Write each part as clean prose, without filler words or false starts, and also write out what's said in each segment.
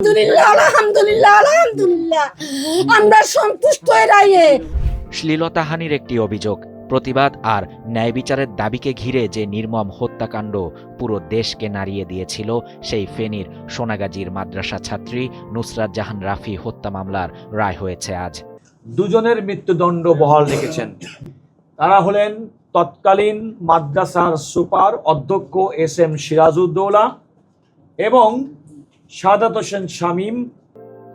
আলহামদুলিল্লাহ আমরা সন্তুষ্ট রায়ে। শ্লীলতাহানির একটি অভিযোগ, প্রতিবাদ আর ন্যায় বিচারের দাবিকে ঘিরে যে নির্মম হত্যাকাণ্ড পুরো দেশকে নাড়িয়ে দিয়েছিল, সেই ফেনীর সোনাগাজীর মাদ্রাসা ছাত্রী নুসরাত জাহান রাফি হত্যা মামলার রায় হয়েছে আজ। দুজনের মৃত্যুদণ্ড বহাল রেখেছেন। তারা হলেন তৎকালীন মাদ্রাসার সুপার অধ্যক্ষ এস.এম. সিরাজউদ্দৌলা এবং সাদাত হোসেন শামীম।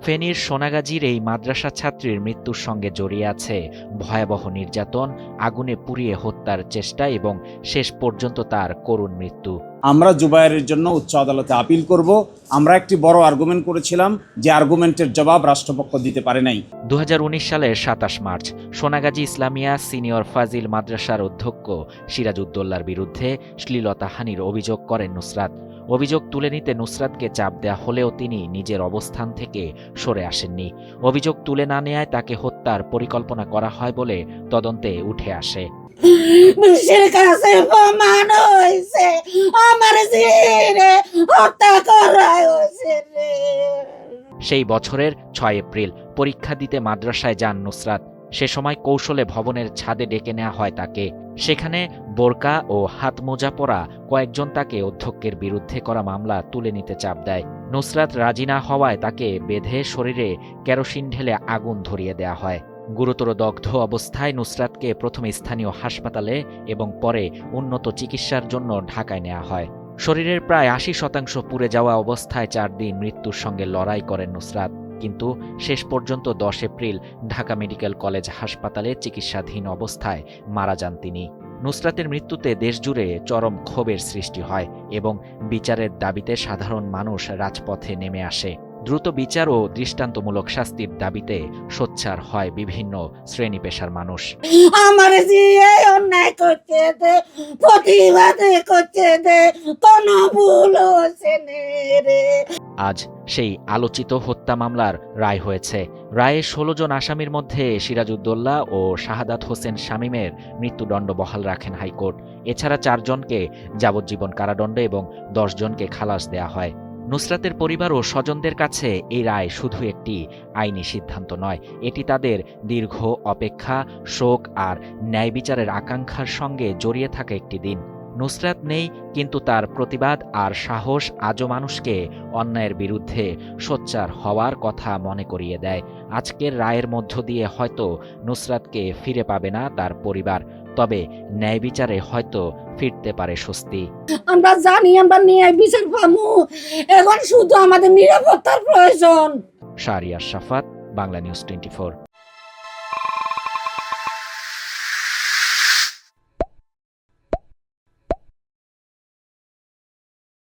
ফেনীর সোনাগাজীর এই মাদ্রাসা ছাত্রীর মৃত্যুর সঙ্গে জড়িয়ে আছে ভয়াবহ নির্যাতন, আগুনে পুড়িয়ে হত্যার চেষ্টা এবং শেষ পর্যন্ত তার করুণ মৃত্যু। আমরা জুবায়েরের জন্য উচ্চ আদালতে আপিল করব। আমরা একটি বড় আর্গুমেন্ট করেছিলাম, যে আর্গুমেন্টের জবাব রাষ্ট্রপক্ষ দিতে পারে নাই। 2019 সালের 27 মার্চ সোনাগাজী ইসলামিয়া সিনিয়র ফাজিল মাদ্রাসার অধ্যক্ষ সিরাজউদ্দৌলার বিরুদ্ধে শ্লীলতাহানির অভিযোগ করেন নুসরাত। অভিযোগ তুলে নিতে নুসরাতকে চাপ দেয়া হলেও তিনি নিজের অবস্থান থেকে সরে আসেননি। অভিযোগ তুলে না নেয়ায় তাকে হত্যার পরিকল্পনা করা হয় বলে তদন্তে উঠে আসে। বিশ্বের কাছে প্রমাণ হয়েছে আমার জিরে হত্যা করা হয়েছে। সেই বছরের 6 এপ্রিল পরীক্ষা দিতে মাদ্রাসায় যান নুসরাত। সে সময় কৌশলে ভবনের ছাদে ডেকে নেওয়া হয় তাকে। সেখানে বোরকা ও হাত মোজা পরা কয়েকজন তাকে অধ্যক্ষের বিরুদ্ধে করা মামলা তুলে নিতে চাপ দেয়। নুসরাত রাজি না হওয়ায় তাকে বেঁধে শরীরে কেরোসিন ঢেলে আগুন ধরিয়ে দেয়া হয়। গুরুতর দগ্ধ অবস্থায় নুসরাতকে প্রথমে স্থানীয় হাসপাতালে এবং পরে উন্নত চিকিৎসার জন্য ঢাকায় নেওয়া হয়। শরীরের প্রায় 80% পুড়ে যাওয়া অবস্থায় 4 দিন মৃত্যুর সঙ্গে লড়াই করেন নুসরাত, কিন্তু শেষ পর্যন্ত 10 এপ্রিল ঢাকা মেডিকেল কলেজ হাসপাতালে চিকিৎসাধীন অবস্থায় মারা যান তিনি। নুসরাতের মৃত্যুতে দেশজুড়ে চরম ক্ষোভের সৃষ্টি হয় এবং বিচারের দাবিতে সাধারণ মানুষ রাজপথে নেমে আসে। দ্রুত বিচার ও দৃষ্টান্তমূলক শাস্তির দাবিতে সোচ্চার হয় বিভিন্ন শ্রেণী পেশার মানুষ। আমার জিয়ে অন্যায় করছে দে, প্রতিবাদ করছে দে, কোনো ভুল হচ্ছে রে। আজ সেই আলোচিত হত্যা মামলার রায় হয়েছে। রায়ে 16 জন আসামির মধ্যে সিরাজউদ্দৌলা ও শাহাদাত হোসেন শামীমের মৃত্যুদণ্ড বহাল রাখেন হাইকোর্ট। এছাড়া 4 জনকে যাবজ্জীবন কারাদণ্ড এবং 10 জনকে খালাস দেয়া হয়। নুসরাতের পরিবার ও স্বজনদের কাছে এই রায় শুধু একটি আইনি সিদ্ধান্ত নয়, এটি তাদের দীর্ঘ অপেক্ষা, শোক আর ন্যায় বিচারের আকাঙ্ক্ষার সঙ্গে জড়িয়ে থাকা একটি দিন। নুসরাত নেই, কিন্তু তার প্রতিবাদ আর সাহস আজও মানুষকে অন্যায়ের বিরুদ্ধে সোচ্চার হওয়ার কথা মনে করিয়ে দেয়। আজকের রায়ের মধ্য দিয়ে হয়তো নুসরাতকে ফিরে পাবে না তার পরিবার, তবে ন্যায় বিচারে হয়তো ফিরতে পারে স্বস্তি। আমরা জানি আমরা ন্যায় বিচার পাবো, এখন শুধু আমাদের নিরাপত্তার প্রয়োজন। শাহরিয়ার শাফাত, বাংলা নিউজ 24।